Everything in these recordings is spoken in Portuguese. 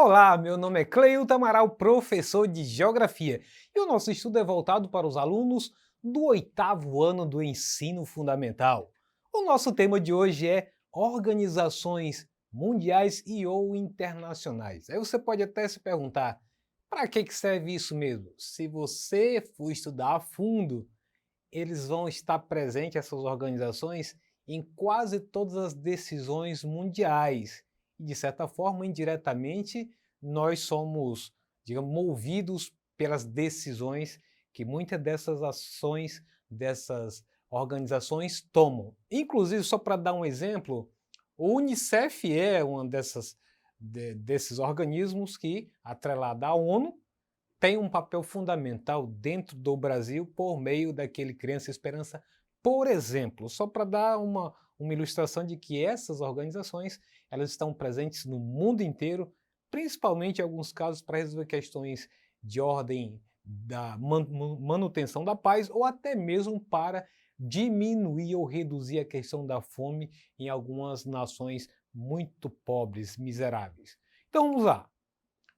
Olá, meu nome é Cleilton Amaral, professor de Geografia, e o nosso estudo é voltado para os alunos do oitavo ano do ensino fundamental. O nosso tema de hoje é organizações mundiais e ou internacionais. Aí você pode até se perguntar, para que serve isso mesmo? Se você for estudar a fundo, eles vão estar presentes, essas organizações, em quase todas as decisões mundiais. E, de certa forma, indiretamente, nós somos, digamos, movidos pelas decisões que muitas dessas ações, dessas organizações tomam. Inclusive, só para dar um exemplo, o Unicef é uma desses organismos que, atrelado à ONU, tem um papel fundamental dentro do Brasil por meio daquele Criança Esperança, por exemplo, só para dar uma ilustração de que essas organizações elas estão presentes no mundo inteiro, principalmente em alguns casos para resolver questões de ordem da manutenção da paz ou até mesmo para diminuir ou reduzir a questão da fome em algumas nações muito pobres, miseráveis. Então vamos lá.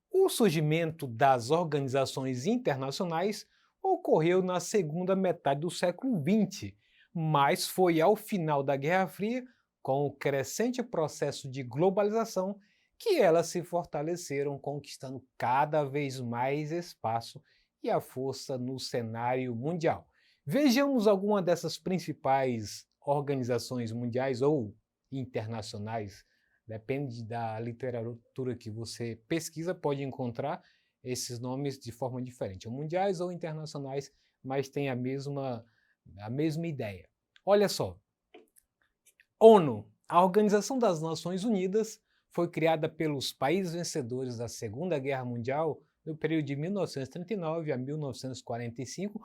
O surgimento das organizações internacionais ocorreu na segunda metade do século XX, mas foi ao final da Guerra Fria, com o crescente processo de globalização, que elas se fortaleceram, conquistando cada vez mais espaço e a força no cenário mundial. Vejamos alguma dessas principais organizações mundiais ou internacionais. Depende da literatura que você pesquisa, pode encontrar esses nomes de forma diferente, ou mundiais ou internacionais, mas tem a mesma ideia. Olha só, ONU, a Organização das Nações Unidas, foi criada pelos países vencedores da Segunda Guerra Mundial no período de 1939 a 1945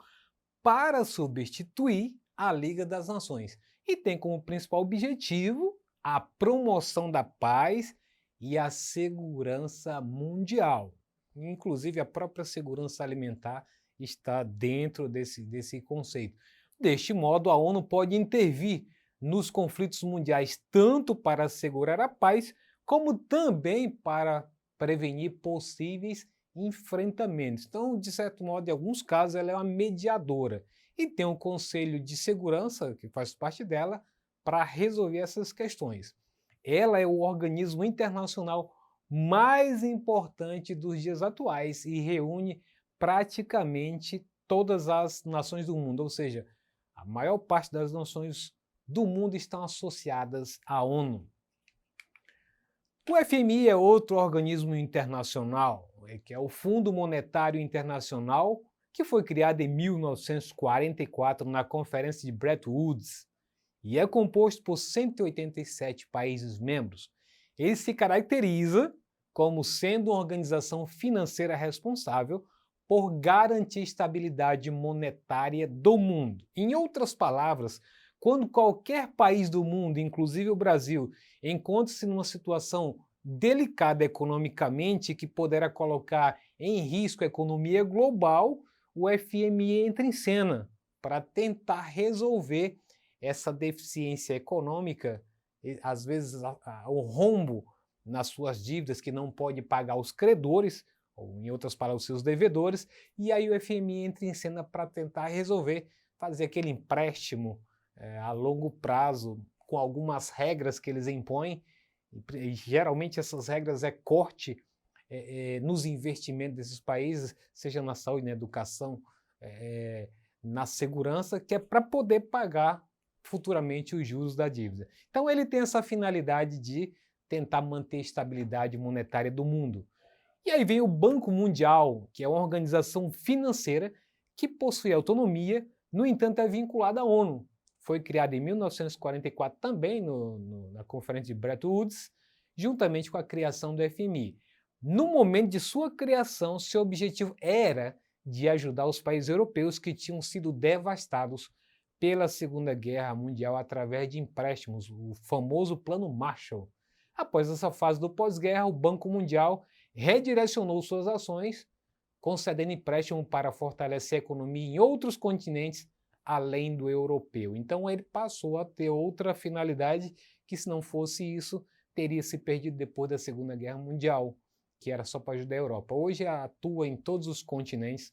para substituir a Liga das Nações e tem como principal objetivo a promoção da paz e a segurança mundial. Inclusive, a própria segurança alimentar está dentro desse conceito. Deste modo, a ONU pode intervir nos conflitos mundiais tanto para assegurar a paz, como também para prevenir possíveis enfrentamentos. Então, de certo modo, em alguns casos, ela é uma mediadora. E tem um Conselho de Segurança, que faz parte dela, para resolver essas questões. Ela é o organismo internacional mais importante dos dias atuais e reúne praticamente todas as nações do mundo, ou seja, a maior parte das nações do mundo estão associadas à ONU. O FMI é outro organismo internacional, que é o Fundo Monetário Internacional, que foi criado em 1944 na Conferência de Bretton Woods e é composto por 187 países membros. Ele se caracteriza como sendo uma organização financeira responsável por garantir estabilidade monetária do mundo. Em outras palavras, quando qualquer país do mundo, inclusive o Brasil, encontra-se numa situação delicada economicamente que poderá colocar em risco a economia global, o FMI entra em cena para tentar resolver essa deficiência econômica, às vezes o rombo nas suas dívidas que não pode pagar os credores, ou em outras palavras, os seus devedores, e aí o FMI entra em cena para tentar resolver, fazer aquele empréstimo a longo prazo, com algumas regras que eles impõem, e geralmente essas regras é corte nos investimentos desses países, seja na saúde, na educação, na segurança, que é para poder pagar futuramente os juros da dívida. Então ele tem essa finalidade de tentar manter a estabilidade monetária do mundo. E aí vem o Banco Mundial, que é uma organização financeira que possui autonomia, no entanto é vinculada à ONU. Foi criada em 1944 também na Conferência de Bretton Woods, juntamente com a criação do FMI. No momento de sua criação, seu objetivo era de ajudar os países europeus que tinham sido devastados pela Segunda Guerra Mundial através de empréstimos, o famoso Plano Marshall. Após essa fase do pós-guerra, o Banco Mundial redirecionou suas ações, concedendo empréstimo para fortalecer a economia em outros continentes além do europeu. Então ele passou a ter outra finalidade que, se não fosse isso, teria se perdido depois da Segunda Guerra Mundial, que era só para ajudar a Europa. Hoje atua em todos os continentes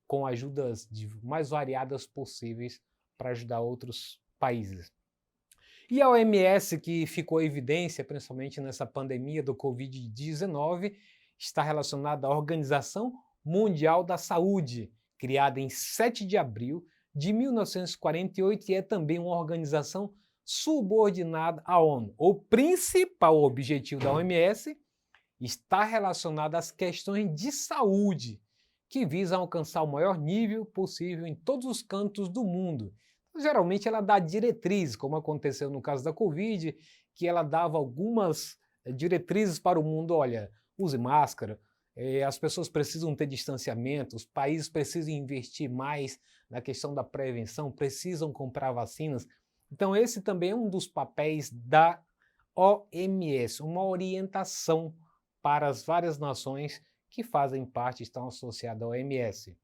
com ajudas mais variadas possíveis para ajudar outros países. E a OMS, que ficou em evidência, principalmente nessa pandemia do Covid-19, está relacionada à Organização Mundial da Saúde, criada em 7 de abril de 1948 e é também uma organização subordinada à ONU. O principal objetivo da OMS está relacionado às questões de saúde, que visam alcançar o maior nível possível em todos os cantos do mundo. Geralmente ela dá diretrizes, como aconteceu no caso da Covid, que ela dava algumas diretrizes para o mundo, olha, use máscara, as pessoas precisam ter distanciamento, os países precisam investir mais na questão da prevenção, precisam comprar vacinas. Então esse também é um dos papéis da OMS, uma orientação para as várias nações que fazem parte, estão associadas à OMS.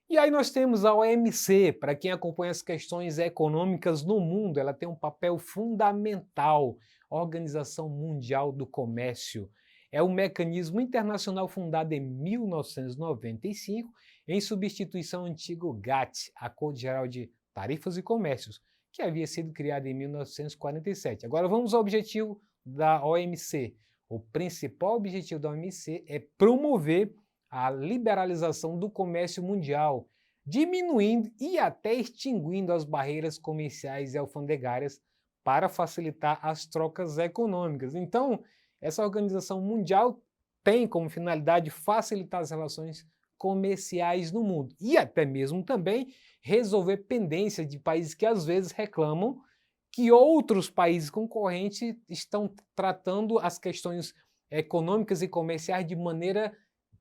E aí nós temos a OMC, para quem acompanha as questões econômicas no mundo, ela tem um papel fundamental, Organização Mundial do Comércio. É um mecanismo internacional fundado em 1995, em substituição ao antigo GATT, Acordo Geral de Tarifas e Comércios, que havia sido criado em 1947. Agora vamos ao objetivo da OMC. O principal objetivo da OMC é promover a liberalização do comércio mundial, diminuindo e até extinguindo as barreiras comerciais e alfandegárias para facilitar as trocas econômicas. Então, essa organização mundial tem como finalidade facilitar as relações comerciais no mundo e até mesmo também resolver pendências de países que às vezes reclamam que outros países concorrentes estão tratando as questões econômicas e comerciais de maneira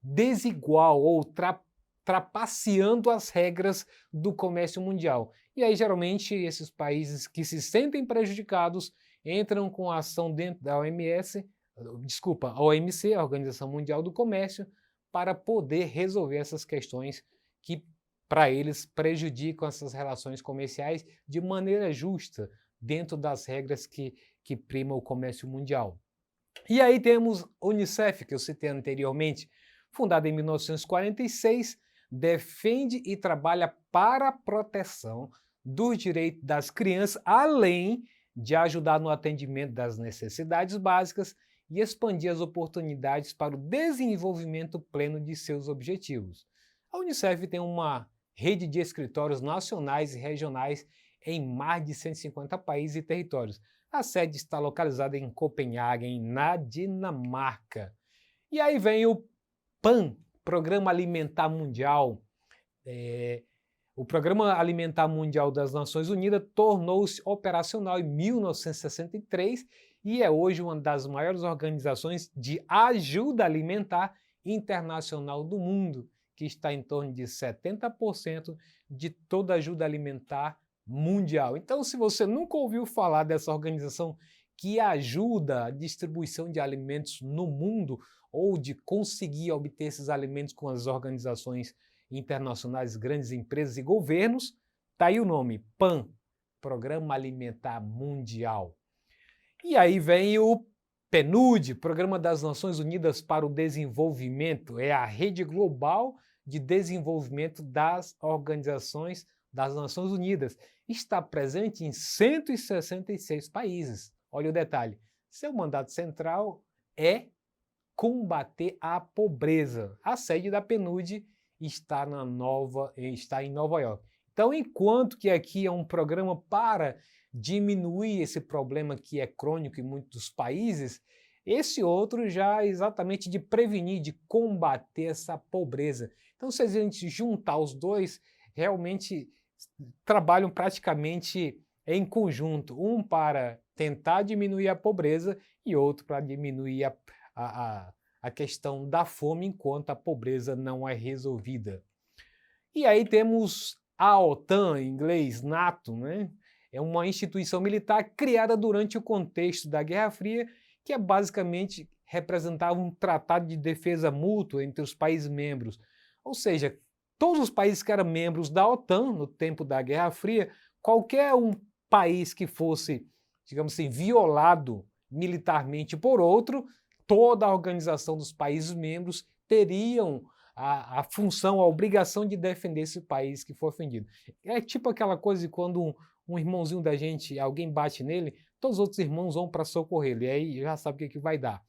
desigual ou trapaceando as regras do comércio mundial. E aí, geralmente, esses países que se sentem prejudicados entram com a ação dentro da a OMC, a Organização Mundial do Comércio, para poder resolver essas questões que, para eles, prejudicam essas relações comerciais de maneira justa, dentro das regras que primam o comércio mundial. E aí temos a Unicef, que eu citei anteriormente, fundada em 1946, defende e trabalha para a proteção dos direitos das crianças, além de ajudar no atendimento das necessidades básicas e expandir as oportunidades para o desenvolvimento pleno de seus objetivos. A Unicef tem uma rede de escritórios nacionais e regionais em mais de 150 países e territórios. A sede está localizada em Copenhague, na Dinamarca. E aí vem o PAN, Programa Alimentar Mundial. O Programa Alimentar Mundial das Nações Unidas tornou-se operacional em 1963 e é hoje uma das maiores organizações de ajuda alimentar internacional do mundo, que está em torno de 70% de toda a ajuda alimentar mundial. Então, se você nunca ouviu falar dessa organização que ajuda a distribuição de alimentos no mundo ou de conseguir obter esses alimentos com as organizações internacionais, grandes empresas e governos, está aí o nome, PAN, Programa Alimentar Mundial. E aí vem o PNUD, Programa das Nações Unidas para o Desenvolvimento, é a rede global de desenvolvimento das organizações das Nações Unidas. Está presente em 166 países. Olha o detalhe, seu mandato central é combater a pobreza. A sede da PNUD está em Nova York. Então, enquanto que aqui é um programa para diminuir esse problema que é crônico em muitos países, esse outro já é exatamente de prevenir, de combater essa pobreza. Então, se a gente juntar os dois, realmente trabalham praticamente em conjunto, um para tentar diminuir a pobreza e outro para diminuir a questão da fome enquanto a pobreza não é resolvida. E aí temos a OTAN, em inglês NATO, né? É uma instituição militar criada durante o contexto da Guerra Fria, que basicamente representava um tratado de defesa mútua entre os países membros. Ou seja, todos os países que eram membros da OTAN no tempo da Guerra Fria, qualquer um país que fosse, digamos assim, violado militarmente por outro, toda a organização dos países membros teriam a função, a obrigação de defender esse país que foi ofendido. É tipo aquela coisa de quando um irmãozinho da gente, alguém bate nele, todos os outros irmãos vão para socorrê-lo, e aí já sabe o que vai dar.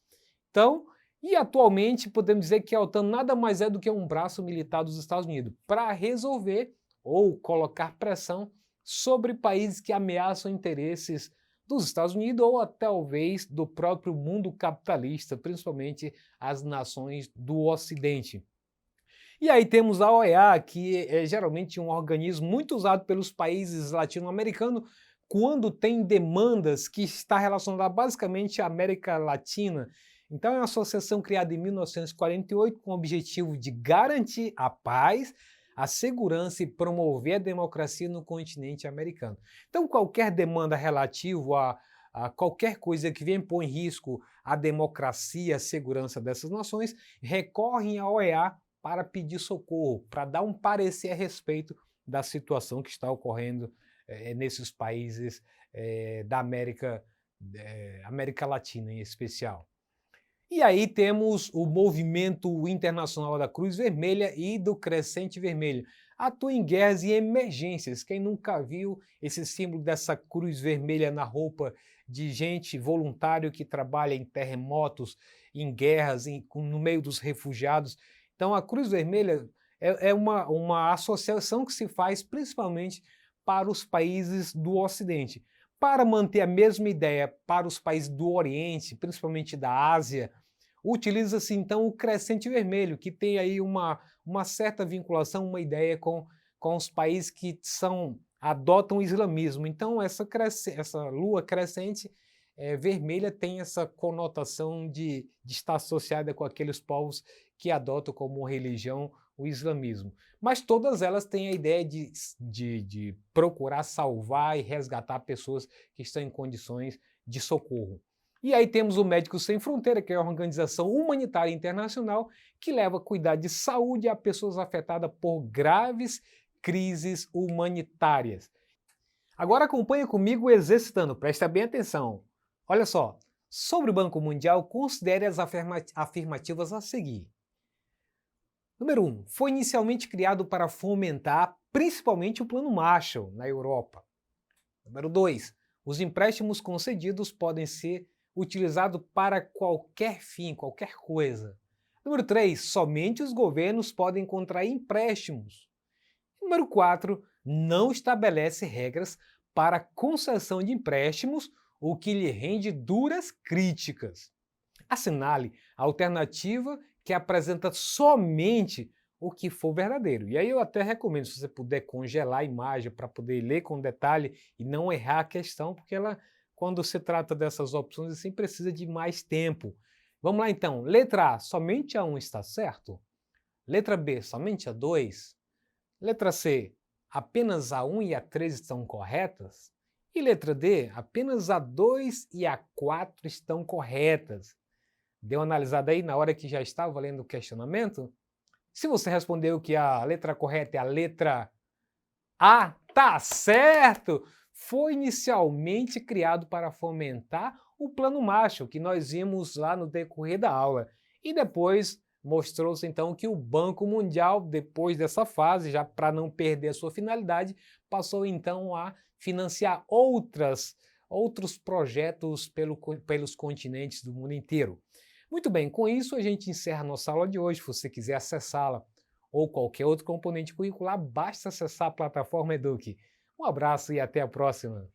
Então, e atualmente podemos dizer que a OTAN nada mais é do que um braço militar dos Estados Unidos para resolver ou colocar pressão sobre países que ameaçam interesses dos Estados Unidos ou até talvez do próprio mundo capitalista, principalmente as nações do Ocidente. E aí temos a OEA, que é geralmente um organismo muito usado pelos países latino-americanos quando tem demandas que está relacionada basicamente à América Latina. Então é uma associação criada em 1948 com o objetivo de garantir a paz, a segurança e promover a democracia no continente americano. Então qualquer demanda relativa a qualquer coisa que venha pôr em risco a democracia, a segurança dessas nações, recorrem à OEA para pedir socorro, para dar um parecer a respeito da situação que está ocorrendo nesses países da América Latina em especial. E aí temos o movimento internacional da Cruz Vermelha e do Crescente Vermelho. Atua em guerras e emergências. Quem nunca viu esse símbolo dessa cruz vermelha na roupa de gente voluntário que trabalha em terremotos, em guerras, no meio dos refugiados? Então a Cruz Vermelha é uma associação que se faz principalmente para os países do Ocidente. Para manter a mesma ideia para os países do Oriente, principalmente da Ásia, utiliza-se então o Crescente Vermelho, que tem aí uma certa vinculação, uma ideia com os países que adotam o islamismo. Então essa lua crescente vermelha tem essa conotação de estar associada com aqueles povos que adotam como religião o islamismo. Mas todas elas têm a ideia de procurar salvar e resgatar pessoas que estão em condições de socorro. E aí temos o Médicos Sem Fronteira, que é uma organização humanitária internacional que leva a cuidar de saúde a pessoas afetadas por graves crises humanitárias. Agora acompanha comigo o Exercitando, presta bem atenção. Olha só, sobre o Banco Mundial, considere as afirmativas a seguir. Número 1. Foi inicialmente criado para fomentar principalmente o Plano Marshall na Europa. Número 2. Os empréstimos concedidos podem ser utilizados para qualquer fim, qualquer coisa. Número 3. Somente os governos podem contrair empréstimos. Número 4. Não estabelece regras para concessão de empréstimos, o que lhe rende duras críticas. Assinale a alternativa que apresenta somente o que for verdadeiro. E aí eu até recomendo, se você puder congelar a imagem para poder ler com detalhe e não errar a questão, porque quando se trata dessas opções assim, precisa de mais tempo. Vamos lá então. Letra A, somente a 1 está certo? Letra B, somente a 2? Letra C, apenas a 1 e a 3 estão corretas? E letra D, apenas a 2 e a 4 estão corretas. Deu uma analisada aí na hora que já estava lendo o questionamento? Se você respondeu que a letra correta é a letra A, tá certo! Foi inicialmente criado para fomentar o Plano Marshall, que nós vimos lá no decorrer da aula. E depois mostrou-se então que o Banco Mundial, depois dessa fase, já para não perder a sua finalidade, passou então a financiar outros projetos pelos continentes do mundo inteiro. Muito bem, com isso a gente encerra a nossa aula de hoje. Se você quiser acessá-la ou qualquer outro componente curricular, basta acessar a plataforma Eduque. Um abraço e até a próxima!